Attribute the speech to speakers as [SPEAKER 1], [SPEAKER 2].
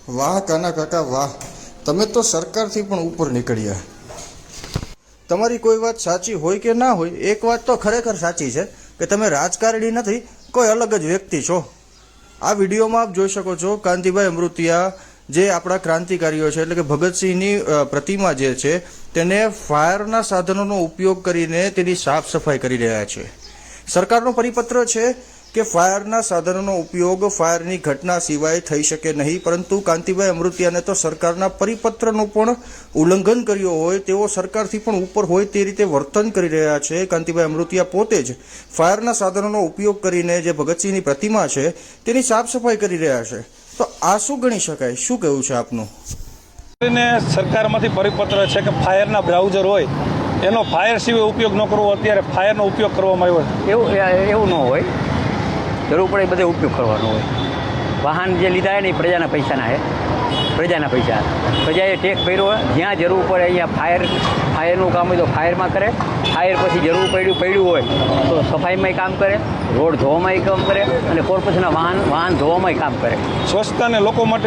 [SPEAKER 1] વાહ કાના કાકા વાહ, તમે તો સરકારથી પણ ઉપર નીકળ્યા। તમારી કોઈ વાત સાચી હોય કે ના હોય, એક વાત તો ખરેખર સાચી છે કે તમે રાજકારણી નથી, કોઈ અલગ જ વ્યક્તિ છો। આ વિડીયોમાં આપ જોઈ શકો છો કાંતિભાઈ અમૃતિયા જે આપણા ક્રાંતિકારીઓ છે એટલે કે ભગતસિંહની પ્રતિમા જે છે તેને ફાયરના સાધનોનો ઉપયોગ કરીને તેની સાફ સફાઈ કરી રહ્યા છે। સરકારનો પરિપત્ર છે કે ફાયરના સાધનોનો ઉપયોગ ફાયરની ઘટના સિવાય થઈ શકે નહીં, પરંતુ કાંતિભાઈ અમૃતિયાને તો સરકારના પરિપત્રનું પણ ઉલ્લંઘન કર્યું હોય તેઓ સરકારથી પણ ઉપર હોય તે રીતે વર્તન કરી રહ્યા છે। કાંતિભાઈ અમૃતિયા પોતે જ ફાયરના સાધનોનો ઉપયોગ કરીને જે ભગતસિંહની પ્રતિમા છે તેની સાફ સફાઈ કરી રહ્યા છે, તો આ શું ગણી શકાય? શું કહેવું છે આપનું?
[SPEAKER 2] સરકારમાંથી પરિપત્ર છે કે ફાયરના બ્રાઉઝર હોય એનો ફાયર સિવાય ઉપયોગ ન કરવો, અત્યારે ફાયરનો ઉપયોગ કરવામાં આવ્યો છે।
[SPEAKER 3] એવું ન હોય, જરૂર પડે બધે ઉપયોગ કરવાનો હોય। વાહન જે લીધા હોય ને એ પ્રજાના પૈસાના છે, પ્રજાના પૈસા, પ્રજાએ ટેક્સ ભર્યો હોય, જ્યાં જરૂર પડે અહીંયા ફાયરનું કામ હોય તો ફાયરમાં કરે, ફાયર પછી જરૂર પડ્યું હોય તો સફાઈમાંય કામ કરે, રોડ ધોવામાંય કામ કરે અને કોર્પોરેશનના વાહન ધોવામાંય કામ કરે।
[SPEAKER 2] સ્વચ્છતાને લોકો માટે